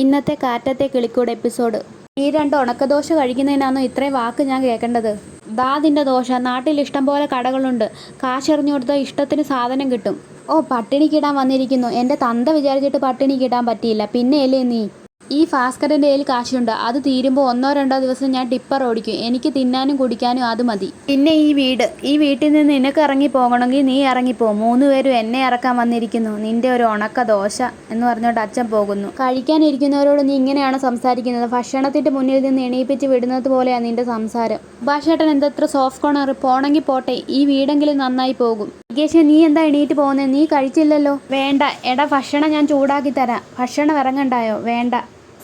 ഇന്നത്തെ കാറ്റത്തെ കിളിക്കൂട് എപ്പിസോഡ്. ഈ രണ്ട് ഉണക്കദോശ കഴിക്കുന്നതിനാണോ ഇത്രയും വാക്ക് ഞാൻ കേൾക്കേണ്ടത്? ദാതിൻ്റെ ദോശ, നാട്ടിൽ ഇഷ്ടം പോലെ കടകളുണ്ട്, കാശെറിഞ്ഞു കൊടുത്താൽ ഇഷ്ടത്തിന് സാധനം കിട്ടും. ഓ, പട്ടിണിക്കിടാൻ വന്നിരിക്കുന്നു. എൻ്റെ തന്ത വിചാരിച്ചിട്ട് പട്ടിണിക്കിടാൻ പറ്റിയില്ല, പിന്നെയല്ലേ നീ? ഈ ഭാസ്കരൻ്റെ കയ്യിൽ കാശുണ്ട്, അത് തീരുമ്പോൾ 1-2 ദിവസം ഞാൻ ടിപ്പർ ഓടിക്കും. എനിക്ക് തിന്നാനും കുടിക്കാനും അത് മതി. പിന്നെ ഈ വീട്ടിൽ നിന്ന് നിനക്ക് ഇറങ്ങി പോകണമെങ്കിൽ നീ ഇറങ്ങിപ്പോ. 3 പേരും എന്നെ ഇറക്കാൻ വന്നിരിക്കുന്നു. നിന്റെ ഒരു ഉണക്ക ദോശ എന്ന് പറഞ്ഞുകൊണ്ട് അച്ഛൻ പോകുന്നു. കഴിക്കാനിരിക്കുന്നവരോട് നീ ഇങ്ങനെയാണ് സംസാരിക്കുന്നത്? ഭക്ഷണത്തിൻ്റെ മുന്നിൽ നിന്ന് എണീപ്പിച്ച് വിടുന്നത് പോലെയാണ് നിന്റെ സംസാരം. സുഭാഷേട്ടൻ എന്തത്ര സോഫ്റ്റ് കോർണർ? പോണെങ്കിൽ പോട്ടെ, ഈ വീടെങ്കിലും നന്നായി പോകും. നികേഷ്, നീ എന്താ എണീറ്റ് പോകുന്നത്? നീ കഴിച്ചില്ലല്ലോ. വേണ്ട. എടാ, ഭക്ഷണം ഞാൻ ചൂടാക്കി തരാം. ഭക്ഷണം ഇറങ്ങണ്ടായോ? വേണ്ട.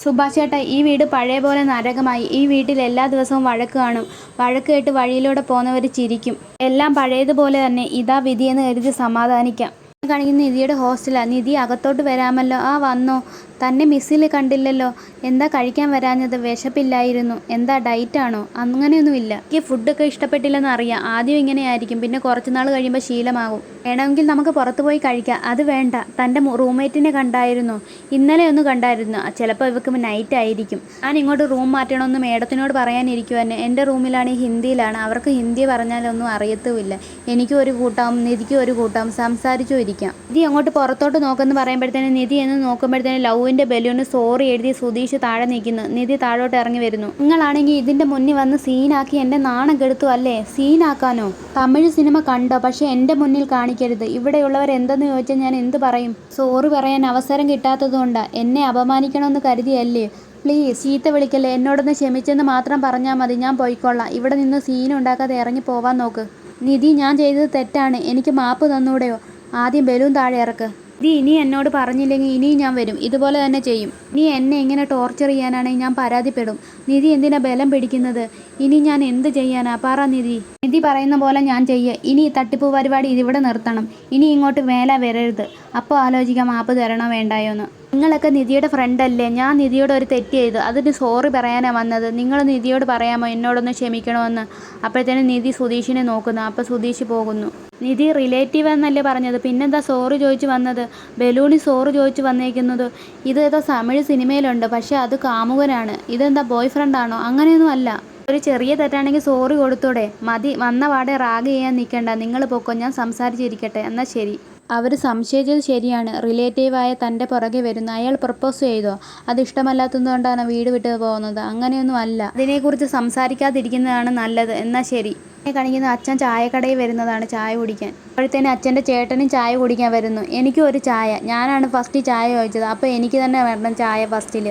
സുഭാഷേട്ടാ, ഈ വീട് പഴയ പോലെ നരകമായി. ഈ വീട്ടിൽ എല്ലാ ദിവസവും വഴക്ക് കാണും. വഴക്ക് കേട്ട് വഴിയിലൂടെ പോകുന്നവർ ചിരിക്കും. എല്ലാം പഴയതുപോലെ തന്നെ. ഇതാ വിധിയെന്ന് കരുതി സമാധാനിക്കാം. കാണിക്കുന്ന നിധിയുടെ ഹോസ്റ്റലാണ്. നിധി അകത്തോട്ട് വരാമല്ലോ. ആ, വന്നോ? തന്നെ മിസ്സിൽ കണ്ടില്ലല്ലോ. എന്താ കഴിക്കാൻ വരാഞ്ഞത്? വിശപ്പില്ലായിരുന്നു. എന്താ ഡയറ്റാണോ? അങ്ങനെയൊന്നുമില്ല. എനിക്ക് ഫുഡൊക്കെ ഇഷ്ടപ്പെട്ടില്ലെന്ന് അറിയാം. ആദ്യം ഇങ്ങനെയായിരിക്കും, പിന്നെ കുറച്ച് നാൾ കഴിയുമ്പോൾ ശീലമാകും. വേണമെങ്കിൽ നമുക്ക് പുറത്ത് പോയി കഴിക്കാം. അത് വേണ്ട. തൻ്റെ റൂംമേറ്റിനെ കണ്ടായിരുന്നു? ഇന്നലെ ഒന്ന് കണ്ടായിരുന്നു. ചിലപ്പോൾ ഇവർക്ക് നൈറ്റ് ആയിരിക്കും. ഞാൻ ഇങ്ങോട്ട് റൂം മാറ്റണമെന്ന് മേഡത്തിനോട് പറയാനിരിക്കുവാന്നെ. എൻ്റെ റൂമിലാണ് ഹിന്ദിയിലാണ്. അവർക്ക് ഹിന്ദി പറഞ്ഞാലൊന്നും അറിയത്തുമില്ല. എനിക്കും ഒരു കൂട്ടാവും, നിധിക്കും ഒരു കൂട്ടാവും. സംസാരിച്ചു ഇരിക്കാം. നിധി അങ്ങോട്ട് പുറത്തോട്ട് നോക്കെന്ന് പറയുമ്പോഴത്തേനും നിധി എന്ന് നോക്കുമ്പോഴത്തേനും ലവിൻ്റെ ബലൂണ് സോറി എഴുതി സുധീഷ് താഴെ നിൽക്കുന്നു. നിധി താഴോട്ട് ഇറങ്ങി വരുന്നു. നിങ്ങളാണെങ്കിൽ ഇതിൻ്റെ മുന്നിൽ വന്ന് സീനാക്കി എൻ്റെ നാണം കെടുത്തു അല്ലേ? സീനാക്കാനോ? തമിഴ് സിനിമ കണ്ടോ? പക്ഷെ എൻ്റെ മുന്നിൽ കാണിക്കരുത്. ഇവിടെയുള്ളവർ എന്തെന്ന് ചോദിച്ചാൽ ഞാൻ എന്ത് പറയും? സോറി പറയാൻ അവസരം കിട്ടാത്തതുകൊണ്ടാണ്. എന്നെ അപമാനിക്കണമെന്ന് കരുതിയല്ലേ? പ്ലീസ് ചീത്ത വിളിക്കല്ലേ. എന്നോടൊന്ന് ക്ഷമിച്ചെന്ന് മാത്രം പറഞ്ഞാൽ മതി. ഞാൻ പോയിക്കൊള്ളാം. ഇവിടെ നിന്ന് സീനുണ്ടാക്കാതെ ഇറങ്ങി പോവാൻ നോക്ക്. നിധി, ഞാൻ ചെയ്തത് തെറ്റാണ്. എനിക്ക് മാപ്പ് തന്നൂടെയോ? ആദ്യം ബലൂൺ താഴെ ഇറക്ക്. നിധി, ഇനി എന്നോട് പറഞ്ഞില്ലെങ്കിൽ ഇനിയും ഞാൻ വരും. ഇതുപോലെ തന്നെ ചെയ്യും. ഇനി എന്നെ ഇങ്ങനെ ടോർച്ചർ ചെയ്യാനാണെങ്കിൽ ഞാൻ പരാതിപ്പെടും. നിധി എന്തിനാ ബലം പിടിക്കുന്നത്? ഇനി ഞാൻ എന്ത് ചെയ്യാനാ? പറ നിധി. നിധി പറയുന്ന പോലെ ഞാൻ ചെയ്യ. ഇനി തട്ടിപ്പ് പരിപാടി ഇതിവിടെ നിർത്തണം. ഇനി ഇങ്ങോട്ട് മേലെ വരരുത്. അപ്പോൾ ആലോചിക്കാം മാപ്പ് തരണോ വേണ്ടായോന്ന്. നിങ്ങളൊക്കെ നിധിയുടെ ഫ്രണ്ടല്ലേ? ഞാൻ നിധിയോട് ഒരു തെറ്റ് ചെയ്തു, അതിന് സോറി പറയാനാണ് വന്നത്. നിങ്ങൾ നിധിയോട് പറയാമോ എന്നോടൊന്ന് ക്ഷമിക്കണമെന്ന്? അപ്പോഴത്തേനും നിധി സുധീഷിനെ നോക്കുന്നു. അപ്പോൾ സുധീഷ് പോകുന്നു. നിധി റിലേറ്റീവ് എന്നല്ലേ പറഞ്ഞത്? പിന്നെന്താ സോറി ചോദിച്ച് വന്നത്? ബലൂണി സോറി ചോദിച്ച് വന്നേക്കുന്നത്. ഇത് ഏതോ തമിഴ് സിനിമയിലുണ്ട്, പക്ഷേ അത് കാമുകനാണ്. ഇതെന്താ ബോയ് ഫ്രണ്ടാണോ? അങ്ങനെയൊന്നും അല്ല. ഒരു ചെറിയ തെറ്റാണെങ്കിൽ സോറി കൊടുത്തൂടെ? മതി, വന്ന പാടെ റാഗ് ചെയ്യാൻ നിൽക്കണ്ട. നിങ്ങൾ പൊക്കോ, ഞാൻ സംസാരിച്ചിരിക്കട്ടെ. എന്നാൽ ശരി. അവർ സംശയിച്ചത് ശരിയാണ്. റിലേറ്റീവായ തൻ്റെ പുറകെ വരുന്നു. അയാൾ പ്രപ്പോസ് ചെയ്തോ? അത് ഇഷ്ടമല്ലാത്തതുകൊണ്ടാണ് വീട് വിട്ട് പോകുന്നത്? അങ്ങനെയൊന്നും അല്ല. അതിനെക്കുറിച്ച് സംസാരിക്കാതിരിക്കുന്നതാണ് നല്ലത്. എന്നാൽ ശരി. കാണിക്കുന്ന അച്ഛൻ ചായക്കടയിൽ വരുന്നതാണ് ചായ കുടിക്കാൻ. അപ്പോഴത്തേനും അച്ഛൻ്റെ ചേട്ടനും ചായ കുടിക്കാൻ വരുന്നു. എനിക്കും ഒരു ചായ. ഞാനാണ് ഫസ്റ്റ് ചായ ചോദിച്ചത്. അപ്പോൾ എനിക്ക് തന്നെ വരണം ചായ ഫസ്റ്റിൽ.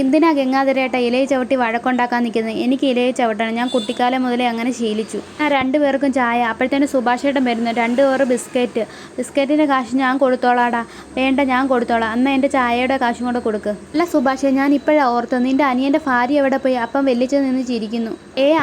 എന്തിനാ ഗംഗാധരേട്ട ഇലയെ ചവിട്ടി വഴക്കുണ്ടാക്കാൻ നിൽക്കുന്നത്? എനിക്ക് ഇലയെ ചവിട്ടണം. ഞാൻ കുട്ടിക്കാലം മുതലേ അങ്ങനെ ശീലിച്ചു. ആ, 2 പേർക്കും ചായ. അപ്പോഴത്തേനും സുഭാഷേട്ടൻ വരുന്നു. 2 പേർ ബിസ്ക്കറ്റ്. ബിസ്ക്കറ്റിൻ്റെ കാശ് ഞാൻ കൊടുത്തോളാടാ. വേണ്ട, ഞാൻ കൊടുത്തോളാം. അന്ന് എൻ്റെ ചായയുടെ കാശും കൂടെ കൊടുക്ക്. അല്ല സുഭാഷേ, ഞാൻ ഇപ്പോഴാണ് ഓർത്തത്. നിൻ്റെ അനിയൻ്റെ ഭാര്യ എവിടെ പോയി? അപ്പം വെല്ലിച്ച് നിന്ന് ചിരിക്കുന്നു.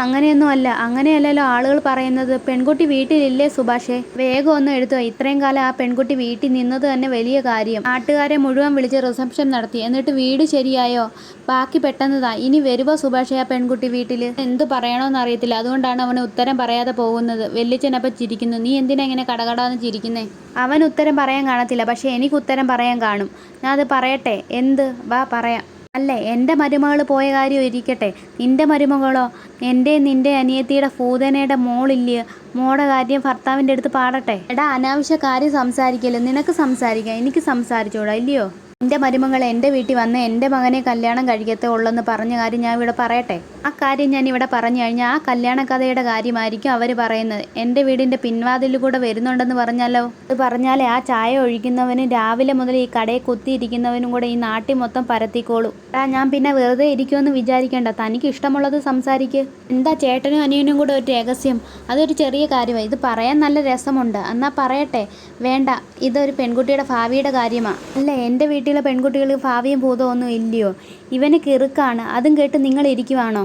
അങ്ങനെയൊന്നും അല്ല. അങ്ങനെയല്ലല്ലോ ആളുകൾ പറയുന്നത്. പെൺകുട്ടി വീട്ടിലില്ലേ സുഭാഷേ? വേഗം ഒന്ന് എടുത്തോ. ഇത്രയും കാലം ആ പെൺകുട്ടി വീട്ടിൽ നിന്നത് തന്നെ വലിയ കാര്യം. നാട്ടുകാരെ മുഴുവൻ വിളിച്ച് റിസപ്ഷൻ നടത്തി. എന്നിട്ട് വീട് ശരിയായോ? ബാക്കി പെട്ടെന്നതാ. ഇനി വരുമോ സുഭാഷേ ആ പെൺകുട്ടി വീട്ടിൽ? എന്ത് പറയണമെന്ന് അറിയത്തില്ല. അതുകൊണ്ടാണ് അവന് ഉത്തരം പറയാതെ പോകുന്നത്. വെല്ലിച്ചനപ്പം ചിരിക്കുന്നു. നീ എന്തിനാ ഇങ്ങനെ കടകടാന്ന് ചിരിക്കുന്നേ? അവൻ ഉത്തരം പറയാൻ കാണത്തില്ല, പക്ഷേ എനിക്ക് ഉത്തരം പറയാൻ കാണും. ഞാൻ അത് പറയട്ടെ? എന്ത്? വാ പറയാം. അല്ലേ, എൻ്റെ മരുമകൾ പോയ കാര്യം ഇരിക്കട്ടെ. നിൻ്റെ മരുമകളോ? എൻ്റെ നിൻ്റെ അനിയത്തിയുടെ പൂതനയുടെ മോളില്ലേ? മോടെ കാര്യം ഭർത്താവിൻ്റെ അടുത്ത് പാടട്ടെ. എടാ, അനാവശ്യ കാര്യം സംസാരിക്കല്ലോ. നിനക്ക് സംസാരിക്കാം, എനിക്ക് സംസാരിച്ചോടാ ഇല്ലയോ? എൻ്റെ മരുമകൾ എൻ്റെ വീട്ടിൽ വന്ന് എൻ്റെ മകനെ കല്യാണം കഴിക്കത്തേ ഉള്ളെന്ന് പറഞ്ഞ കാര്യം ഞാൻ ഇവിടെ പറയട്ടെ? ആ കാര്യം ഞാൻ ഇവിടെ പറഞ്ഞു കഴിഞ്ഞാൽ ആ കല്യാണ കഥയുടെ കാര്യമായിരിക്കും അവർ പറയുന്നത്. എൻ്റെ വീടിൻ്റെ പിൻവാതിലൂടെ വരുന്നുണ്ടെന്ന് പറഞ്ഞാലോ? അത് പറഞ്ഞാലേ ആ ചായ ഒഴിക്കുന്നവനും രാവിലെ മുതൽ ഈ കടയിൽ കുത്തിയിരിക്കുന്നവനും കൂടെ ഈ നാട്ടിൽ മൊത്തം പരത്തിക്കോളൂ. ഞാൻ പിന്നെ വെറുതെ ഇരിക്കുമെന്ന് വിചാരിക്കേണ്ട. തനിക്ക് ഇഷ്ടമുള്ളത് സംസാരിക്ക്. എന്താ ചേട്ടനും അനിയനും കൂടെ ഒരു രഹസ്യം? അതൊരു ചെറിയ കാര്യമാണ്. ഇത് പറയാൻ നല്ല രസമുണ്ട്. എന്നാൽ പറയട്ടെ? വേണ്ട, ഇതൊരു പെൺകുട്ടിയുടെ ഭാവിയുടെ കാര്യമാണ്. അല്ലേ, എൻ്റെ വീട്ടിലെ പെൺകുട്ടികൾക്ക് ഭാവിയും ഭൂതവും ഒന്നും ഇല്ലയോ? ഇവന് കിറുക്കാണ്. അതും കേട്ട് നിങ്ങൾ ഇരിക്കുവാണോ?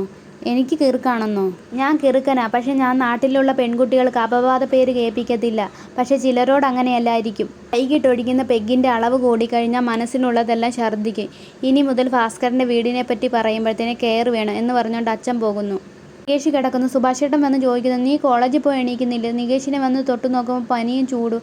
എനിക്ക് കിറുക്കാണെന്നോ? ഞാൻ കിറുക്കനാ, പക്ഷെ ഞാൻ നാട്ടിലുള്ള പെൺകുട്ടികൾക്ക് അപവാദ പേര് കേൾപ്പിക്കത്തില്ല. പക്ഷെ ചിലരോട് അങ്ങനെയല്ലായിരിക്കും. വൈകിട്ടൊഴിക്കുന്ന പെഗ്ഗിൻ്റെ അളവ് കൂടിക്കഴിഞ്ഞാൽ മനസ്സിനുള്ളതെല്ലാം ഛർദ്ദിക്കും. ഇനി മുതൽ ഭാസ്കരൻ്റെ വീടിനെ പറ്റി പറയുമ്പോഴത്തേന് കെയർ വേണം എന്ന് പറഞ്ഞുകൊണ്ട് അച്ഛൻ പോകുന്നു. നികേഷ് കിടക്കുന്നു. സുഭാഷേട്ടൻ വന്ന് ചോദിക്കുന്നു, നീ കോളേജിൽ പോയി എണീക്കുന്നില്ല? നികേഷിനെ വന്ന് തൊട്ട് നോക്കുമ്പോൾ പനിയും ചൂടും.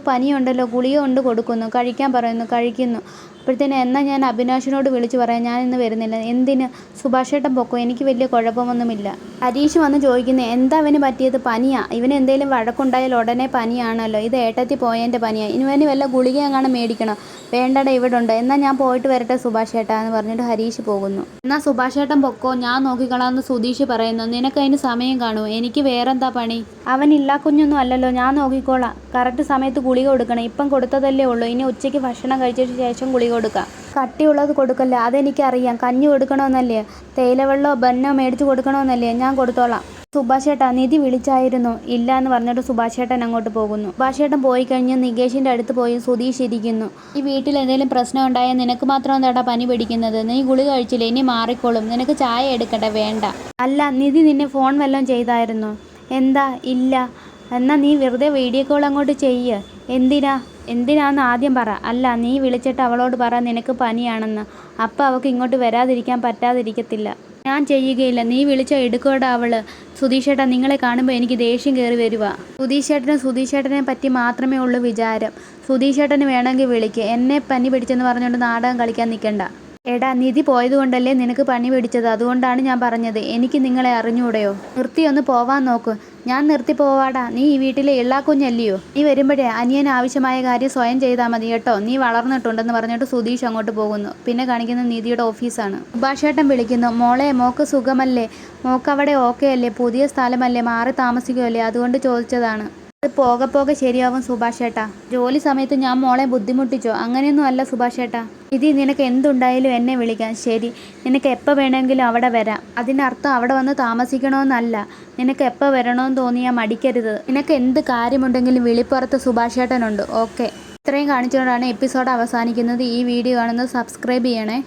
പനിയുണ്ടല്ലോ, ഗുളിക കൊണ്ട് കൊടുക്കുന്നു. കഴിക്കാൻ പറയുന്നു. കഴിക്കുന്നു. അപ്പോഴത്തേന് എന്നാൽ ഞാൻ അഭിനാഷിനോട് വിളിച്ചു പറയാം ഞാൻ ഇന്ന് വരുന്നില്ല. എന്തിന്? സുഭാഷ് ഏട്ടൻ പൊക്കോ, എനിക്ക് വലിയ കുഴപ്പമൊന്നുമില്ല. ഹരീഷ് വന്ന് ചോദിക്കുന്നത് എന്താ അവന് പറ്റിയത്? പനിയാ. ഇവന് എന്തെങ്കിലും വഴക്കുണ്ടായാൽ ഉടനെ പനിയാണല്ലോ. ഇത് ഏട്ടത്തി പോയതിൻ്റെ പനിയാണ്. ഇവന് വല്ല ഗുളിക എങ്ങാനും മേടിക്കണോ? വേണ്ടട, ഇവിടെ ഉണ്ട്. എന്നാൽ ഞാൻ പോയിട്ട് വരട്ടെ സുഭാഷ് ഏട്ടാ എന്ന് പറഞ്ഞിട്ട് ഹരീഷ് പോകുന്നു. എന്നാൽ സുഭാഷ് ഏട്ടൻ പൊക്കോ, ഞാൻ നോക്കിക്കളാമെന്ന് സുധീഷ് പറയുന്നു. നിനക്കതിന് സമയം കാണുമോ? എനിക്ക് വേറെന്താ പണി? അവൻ ഇല്ലാ കുഞ്ഞൊന്നും അല്ലല്ലോ, ഞാൻ നോക്കിക്കോളാം. കറക്റ്റ് സമയത്ത് ഗുളിക കൊടുക്കണം. ഇപ്പം കൊടുത്തതല്ലേ ഉള്ളൂ, ഇനി ഉച്ചയ്ക്ക് ഭക്ഷണം കഴിച്ചതിന് ശേഷം ഗുളിക കൊടുക്കാം. കട്ടിയുള്ളത് കൊടുക്കല്ല, അതെനിക്കറിയാം. കഞ്ഞി കൊടുക്കണമെന്നല്ലേ, തേയിലവെള്ളമോ ബന്നോ മേടിച്ച് കൊടുക്കണമെന്നല്ലേ, ഞാൻ കൊടുത്തോളാം. സുഭാഷ് ഏട്ടാ, നിധി വിളിച്ചായിരുന്നോ? ഇല്ല എന്ന് പറഞ്ഞിട്ട് സുഭാഷ് ഏട്ടൻ അങ്ങോട്ട് പോകുന്നു. സുഭാഷ് ഏട്ടൻ പോയി കഴിഞ്ഞ് നികേഷിൻ്റെ അടുത്ത് പോയി സുധീഷ് ഇരിക്കുന്നു. ഈ വീട്ടിൽ എന്തെങ്കിലും പ്രശ്നം ഉണ്ടായാൽ നിനക്ക് മാത്രം എന്താടാ പനി പിടിക്കുന്നത്? നീ ഗുളിക കഴിച്ചില്ലേ, ഇനി മാറിക്കോളും. നിനക്ക് ചായ എടുക്കട്ടെ? വേണ്ട. അല്ല, നിധി നിന്നെ ഫോൺ വല്ലതും ചെയ്തായിരുന്നോ? എന്താ? ഇല്ല. എന്നാൽ നീ വെറുതെ വീഡിയോ കോൾ അങ്ങോട്ട് ചെയ്യ്. എന്തിനാന്ന് ആദ്യം പറ. അല്ല, നീ വിളിച്ചിട്ട് അവളോട് പറ നിനക്ക് പനിയാണെന്ന്. അപ്പം അവൾക്ക് ഇങ്ങോട്ട് വരാതിരിക്കാൻ പറ്റാതിരിക്കത്തില്ല. ഞാൻ ചെയ്യുകയില്ല. നീ വിളിച്ചാൽ എടുക്കോടാ അവള്. സുധീഷ് ഏട്ടാ, നിങ്ങളെ കാണുമ്പോൾ എനിക്ക് ദേഷ്യം കയറി വരുവാ. സുധീഷ് ഏട്ടനെ പറ്റി മാത്രമേ ഉള്ളൂ വിചാരം. സുധീഷ് ഏട്ടന് വേണമെങ്കിൽ വിളിക്ക്. എന്നെ പനി പിടിച്ചെന്ന് പറഞ്ഞുകൊണ്ട് നാടകം കളിക്കാൻ നിൽക്കണ്ട. എടാ, നിധി പോയതുകൊണ്ടല്ലേ നിനക്ക് പനി പിടിച്ചത്, അതുകൊണ്ടാണ് ഞാൻ പറഞ്ഞത്. എനിക്ക് നിങ്ങളെ അറിഞ്ഞൂടെയോ? നിർത്തിയൊന്ന് പോവാൻ നോക്ക്. ഞാൻ നിർത്തി പോവാടാ. നീ ഈ വീട്ടിലെ ഇള്ളാക്കുഞ്ഞല്ലയോ? നീ വരുമ്പോഴേ അനിയന് ആവശ്യമായ കാര്യം സ്വയം ചെയ്താൽ മതി കേട്ടോ. നീ വളർന്നിട്ടുണ്ടെന്ന് പറഞ്ഞിട്ട് സുധീഷ് അങ്ങോട്ട് പോകുന്നു. പിന്നെ കാണിക്കുന്ന നിധിയുടെ ഓഫീസാണ്. സുഭാഷ് ഏട്ടൻ വിളിക്കുന്നു. മോളെ, മോക്ക് സുഖമല്ലേ? മോക്കവിടെ ഓക്കെ അല്ലേ? പുതിയ സ്ഥലമല്ലേ, മാറി താമസിക്കുമല്ലേ, അതുകൊണ്ട് ചോദിച്ചതാണ്. അത് പോകെ പോകെ ശരിയാവും സുഭാഷ് ഏട്ടാ. ജോലി സമയത്ത് ഞാൻ മോളെ ബുദ്ധിമുട്ടിച്ചോ? അങ്ങനെയൊന്നും അല്ല സുഭാഷ് ഏട്ടാ. നിധി, നിനക്ക് എന്തുണ്ടായാലും എന്നെ വിളിക്കാം. ശരി, നിനക്ക് എപ്പോൾ വേണമെങ്കിലും അവിടെ വരാം. അതിനർത്ഥം അവിടെ വന്ന് താമസിക്കണമെന്നല്ല. നിനക്ക് എപ്പോൾ വരണമെന്ന് തോന്നിയാൽ മടിക്കരുത്. നിനക്ക് എന്ത് കാര്യമുണ്ടെങ്കിലും വിളിപ്പുറത്ത് സുഭാഷ് ഏട്ടനുണ്ട്. ഓക്കെ. ഇത്രയും കാണിച്ചുകൊണ്ടാണ് എപ്പിസോഡ് അവസാനിക്കുന്നത്. ഈ വീഡിയോ കാണുന്നത് സബ്സ്ക്രൈബ് ചെയ്യണേ.